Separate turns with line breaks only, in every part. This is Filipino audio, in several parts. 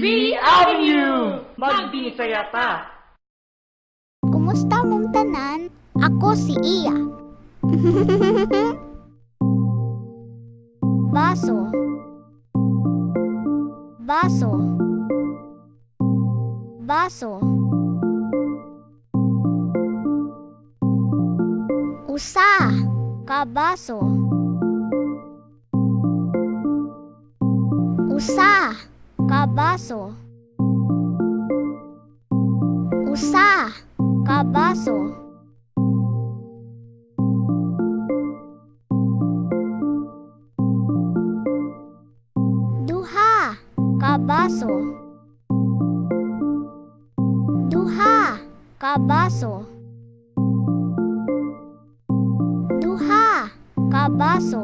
V Avenue! Magbinisaya ta!
Kumusta mong tanan? Ako si Iya. Baso. Baso. Baso. Usa ka baso. Usa ka baso. Usa ka baso. Duha ka baso. Duha ka baso. Duha ka baso.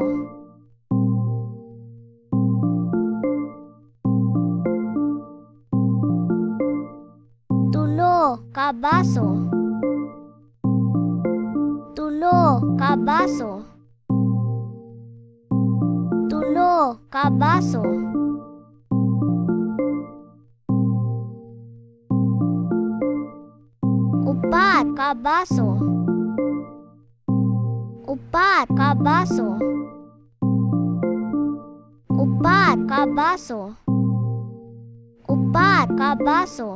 Tulo ka baso. Tulo ka baso. Tulo ka baso. Upat ka baso. Upat ka baso. Upat ka baso. Upat ka baso.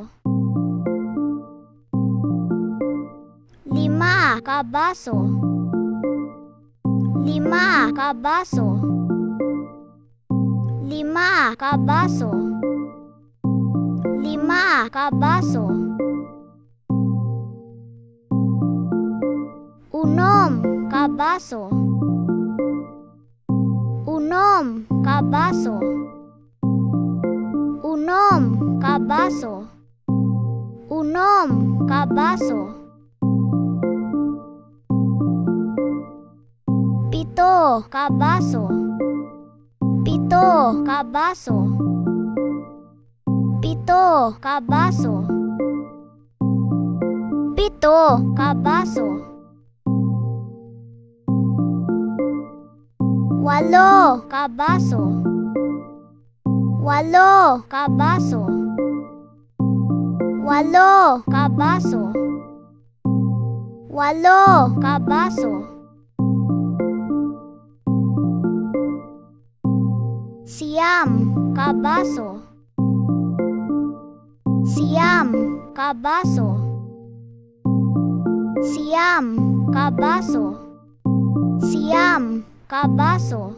Lima ka baso. Lima ka baso. Lima ka baso. Lima ka baso. Unom ka baso. Unom ka baso. Unom ka baso. Unom ka baso. Pito ka baso. Pito ka baso. Pito ka baso. Pito ka baso. Walo ka baso. Walo ka baso. Walo ka baso. Walo ka baso. Siyam ka baso. Siyam ka baso. Siyam ka baso. Siyam ka baso.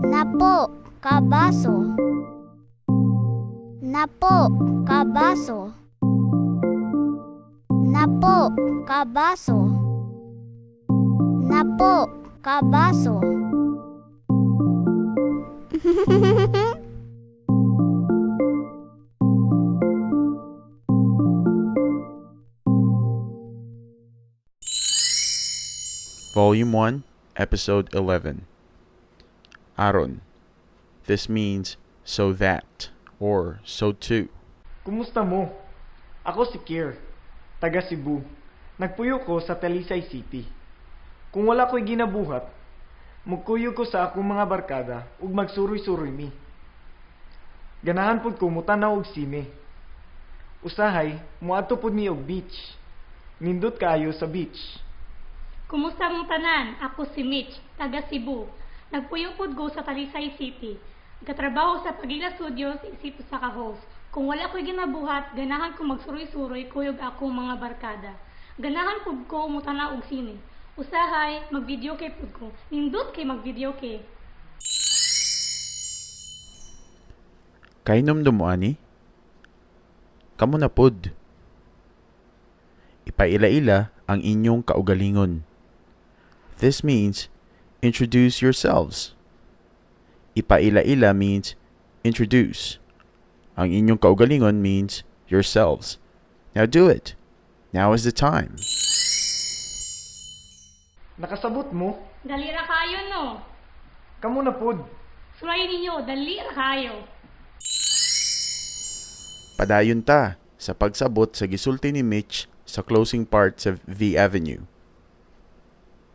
Napo ka baso. Napo ka baso. Napo ka baso. Napo ka baso.
Volume 1, Episode 11. Aron. This means so that or so too.
Kumusta mo? Ako si Kier, taga Cebu. Nagpuyo ko sa Talisay City. Kung wala ko'y ginabuhat, magkuyo ko sa akong mga barkada ug magsuroy-suroy mi. Ganahan pud ko mutanaw og sine. Usahay, muadto pud mi og beach. Nindot kaayo sa beach.
Kumusta mong tanan? Ako si Mitch, taga Cebu. Nagpuyo pud ko sa Talisay City. Nagkatrabaho sa Pagila Studios, isip sa ka-host. Kung wala ko'y ginabuhat, ganahan ko magsuroy-suroy kuyog akong mga barkada. Ganahan pud ko mutanaw og sine. Usahay, mag-video kay pud ko. Nindot kay mag-video kay.
Kainom mo ani? Kamo na pod. Ipaila-ila ang inyong kaugalingon. This means introduce yourselves. Ipaila-ila means introduce. Ang inyong kaugalingon means yourselves. Now do it. Now is the time.
Nakasabot mo?
Dalira kayo no.
Kamo na pod.
Sulayin ninyo, dalira kayo.
Padayon ta sa pagsabot sa gisulti ni Mitch sa closing part sa V Avenue.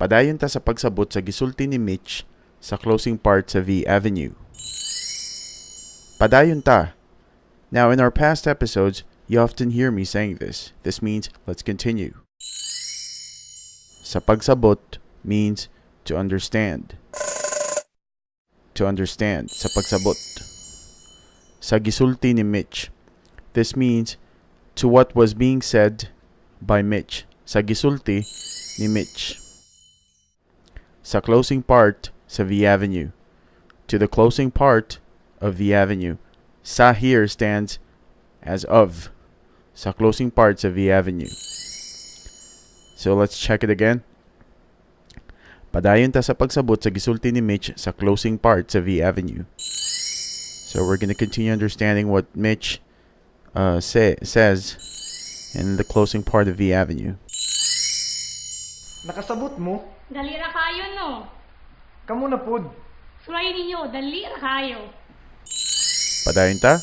Padayon ta sa pagsabot sa gisulti ni Mitch sa closing part sa V Avenue. Padayon ta. Now, in our past episodes, you often hear me saying this. This means, let's continue. Sa pagsabot means to understand. To understand. Sa pagsabot. Sa gisulti ni Mitch. This means to what was being said by Mitch. Sa gisulti ni Mitch. Sa closing part sa V Avenue. To the closing part of V Avenue. Sa here stands as of. Sa closing parts of V Avenue. So let's check it again. Padayon ta sa pagsabot sa gisulti ni Mitch sa closing part sa V Avenue. So we're going to continue understanding what Mitch says in the closing part of V Avenue.
Nakasabot mo?
Dali ra kayo no.
Kamo na pod.
Sulayin ninyo, dali ra kayo.
Padayon ta?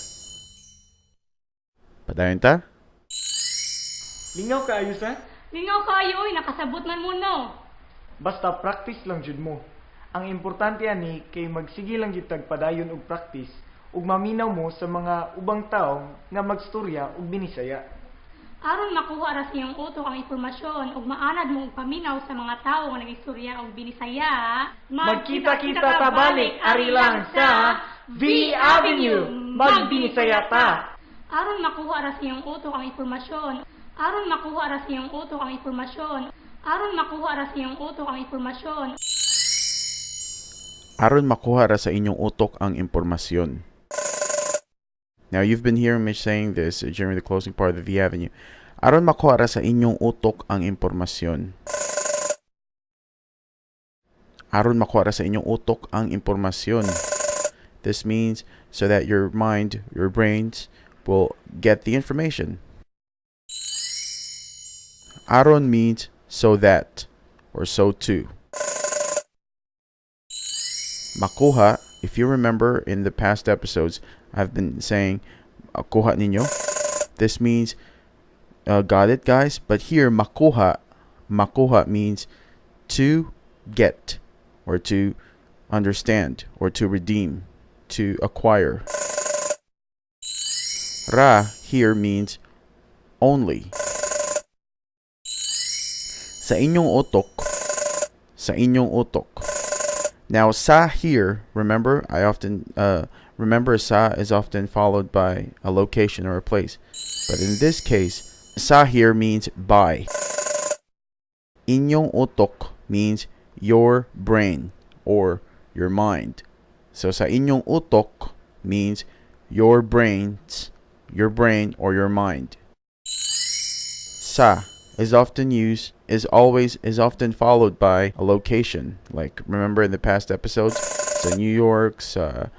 Padayon ta?
Lingaw ka ayos ha?
Lingaw kayo, nakasabot man mo no.
Basta practice lang jud mo. Ang importante ani kay magsige lang jud tag padayon og practice ug maminaw mo sa mga ubang tawo nga magstorya og binisaya.
Aron makuha ra sa iyong utok ang impormasyon ug maanad mo og paminaw sa mga tawo nga nagistorya og binisaya.
Magkita-kita ta balik ari lang sa V Avenue. Magbinisaya ta.
Aron makuha ra sa iyong utok ang impormasyon. Aron makuha ra sa iyong utok ang impormasyon. Aron makuha ra sa iyong utok ang impormasyon.
Aron makuha ra sa inyong utok ang impormasyon. Now, you've been hearing me saying this during the closing part of the V Avenue. Aron makuha ra sa inyong utok ang impormasyon. Aron makuha ra sa inyong utok ang impormasyon. This means so that your mind, your brains, will get the information. Aron means so that, or so to. Makuha, if you remember in the past episodes, I've been saying, kuha ninyo. This means, got it guys? But here, makuha means to get, or to understand, or to redeem, to acquire. Ra here means only. Sa inyong utok. Sa inyong utok. Now, sa here, remember, I often remember sa is often followed by a location or a place. But in this case, sa here means by. Inyong utok means your brain or your mind. So sa inyong utok means your brain or your mind. Sa is often followed by a location. Like, remember in the past episodes, sa New York, sa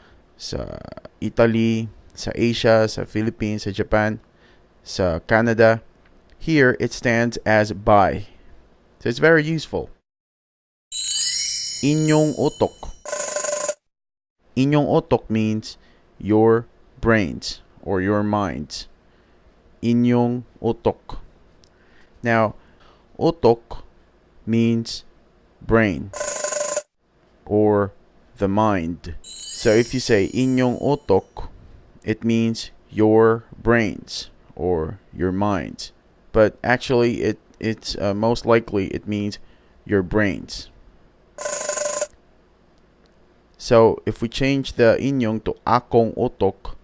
Italy, sa Asia, sa Philippines, sa Japan, sa Canada. Here, it stands as by. So it's very useful. Inyong utok. Inyong utok means your brains or your minds. Inyong utok. Now, utok means brain or the mind. So if you say inyong utok, it means your brains or your minds. But actually, it's most likely it means your brains. So if we change the inyong to akong utok,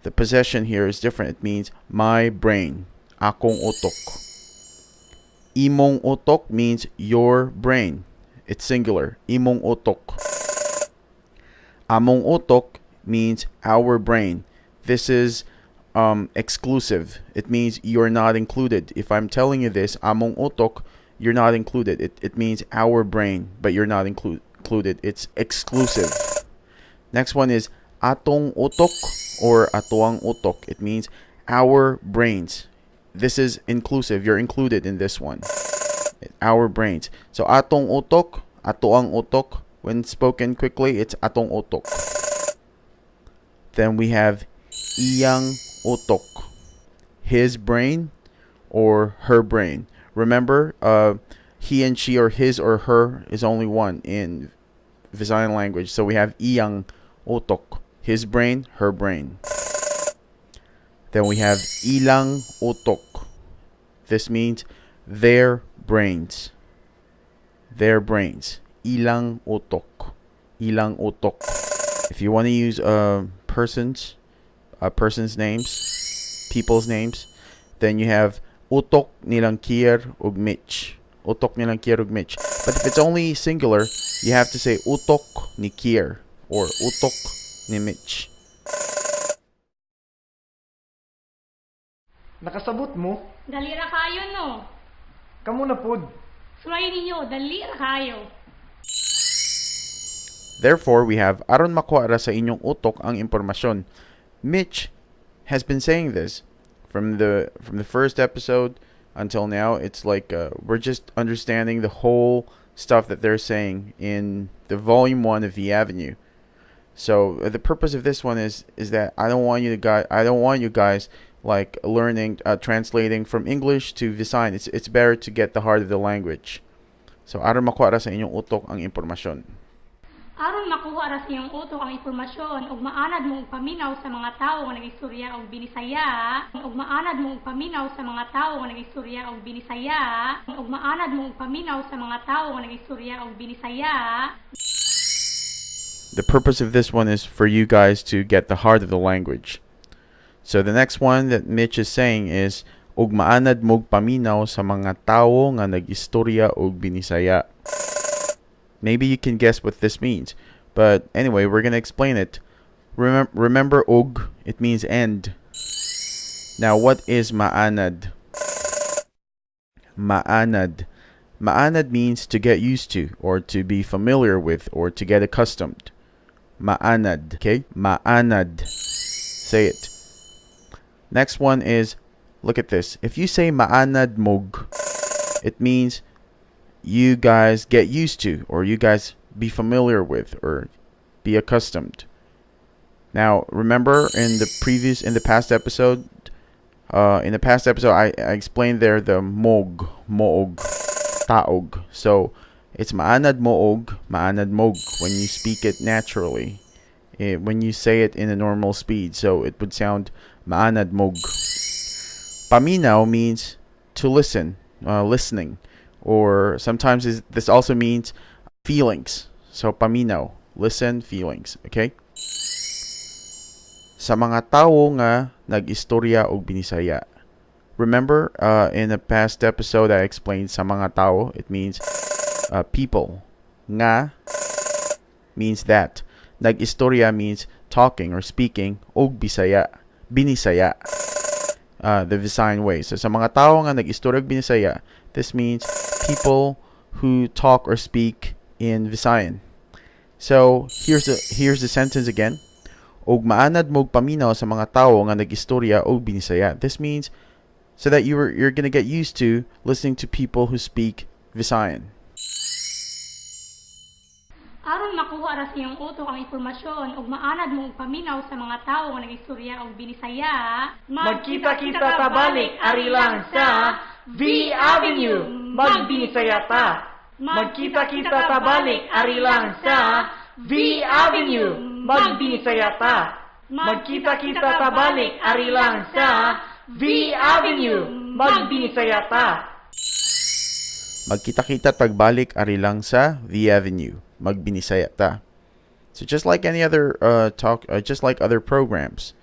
the possession here is different. It means my brain. Akong utok. Imong utok means your brain. It's singular. Imong utok. Among utok means our brain. This is exclusive. It means you're not included. If I'm telling you this, among utok, you're not included. It means our brain, but you're not included. It's exclusive. Next one is atong utok or atuang utok. It means our brains. This is inclusive. You're included in this one. Our brains. So atong utok, atuang utok. When spoken quickly, it's atong utok. Then we have iyang utok. His brain or her brain. Remember, he and she or his or her is only one in Visayan language. So we have iyang utok. his brain, her brain. Then we have ilang utok. This means their brains. Their brains. Ilang utok. Ilang utok. If you want to use person's names, people's names, then you have utok nilang Kier ug Mitch. Utok nilang Kier ug Mitch. But if it's only singular, you have to say utok ni Kier or utok ni Mitch.
Nakasabot mo?
Dali ra kayo no.
Kamo na pod.
Surayin ninyo, dali ra kayo.
Therefore, we have aron makuha ra sa inyong utok ang impormasyon. Mitch has been saying this from the first episode until now. It's like we're just understanding the whole stuff that they're saying in the volume 1 of V Avenue. So the purpose of this one is that I don't want you guys like learning translating from English to Visayan. It's better to get the heart of the language. So aron makuha ra sa inyong utok ang impormasyon.
Aron makuha ra sa iyong utok ang impormasyon ug maanad mo og paminaw sa mga tawo nga nagistorya og binisaya, ug maanad mo og paminaw sa mga tawo nga nagistorya og binisaya, ug maanad mo og paminaw sa mga tawo nga nagistorya og binisaya.
The purpose of this one is for you guys to get the heart of the language. So the next one that Mitch is saying is ug maanad mo og paminaw sa mga tawo nga nagistorya og binisaya. Maybe you can guess what this means. But anyway, we're going to explain it. Remember og, it means end. Now, what is ma'anad? Ma'anad. Ma'anad means to get used to, or to be familiar with, or to get accustomed. Ma'anad. Okay? Ma'anad. Say it. Next one is, look at this. If you say ma'anad mog, it means you guys get used to, or you guys be familiar with, or be accustomed. Now, remember in the past episode, I explained there the moog, taog. So it's ma'anad moog, ma'anad mog when you speak it naturally, when you say it in a normal speed. So it would sound ma'anad mog. Paminaw means to listen, listening. Or sometimes this also means feelings. So paminaw, listen, feelings. Okay? Sa mga tawo nga nag-istorya og binisaya. Remember, in a past episode I explained sa mga tao, it means people. Nga means that. Nag-istorya means talking or speaking. Og bisaya, binisaya. The Visayan way. So sa mga tao nga nag-istorya og binisaya, this means people who talk or speak in Visayan. So here's the sentence again. Og maanad mo paminaw sa mga tao nga nag-istorya og binisaya. This means so that you're gonna get used to listening to people who speak Visayan.
Aron makuha ra sa iyong utok ang impormasyon ug maanad mo og paminaw sa mga tawo nga nagistorya og binisaya,
Magkita-kita ta balik ari lang sa V Avenue. Magbinisaya ta. Magkita-kita ta balik ari lang sa V Avenue. Magbinisaya ta. Magkita-kita ta balik ari lang sa V Avenue. Magbinisaya ta.
Magkita-kita pagbalik ari lang sa V Avenue. Magbinisaya ta. So just like any other just like other programs,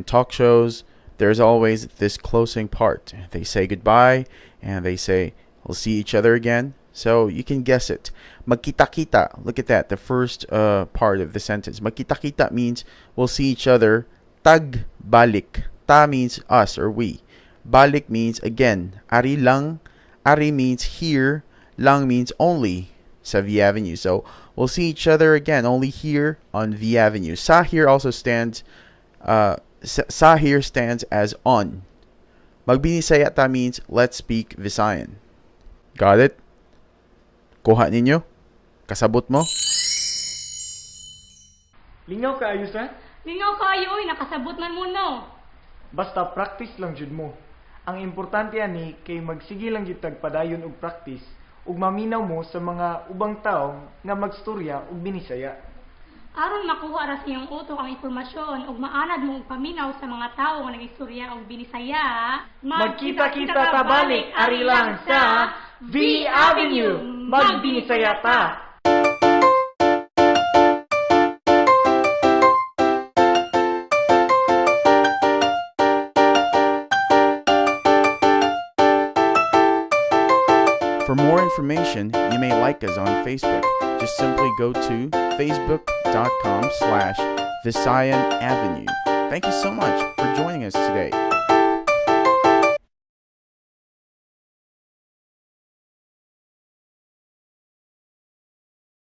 talk shows, there's always this closing part. They say goodbye and they say we'll see each other again. So you can guess it. Magkita-kita. Look at that. The first part of the sentence. Magkita-kita means we'll see each other. Tag balik. Ta means us or we. Balik means again. Ari lang. Ari means here. Lang means only. Sa V Avenue. So we'll see each other again only here on V Avenue. Sa here also stands sa here stands as on. Magbinisaya ta means let's speak Visayan. Got it? Kuha ninyo? Kasabot mo?
Lingaw ka ayos ha?
lingaw kayo nakasabot man mo no.
Basta practice lang jud mo. Ang importante ani kay magsige lang jud tagpadayon og practice ug maminaw mo sa mga ubang tao nga magstorya og binisaya.
Aron makuha ra sa iyong utok ang impormasyon ug maanad mo og paminaw sa mga tawo nga nagistorya og binisaya,
Magkita-kita ta balik ari lang sa V Avenue. Magbinisaya ta.
For more information, you may like us on Facebook. Just simply go to facebook.com/Visayan Avenue. Thank you so much for joining us today.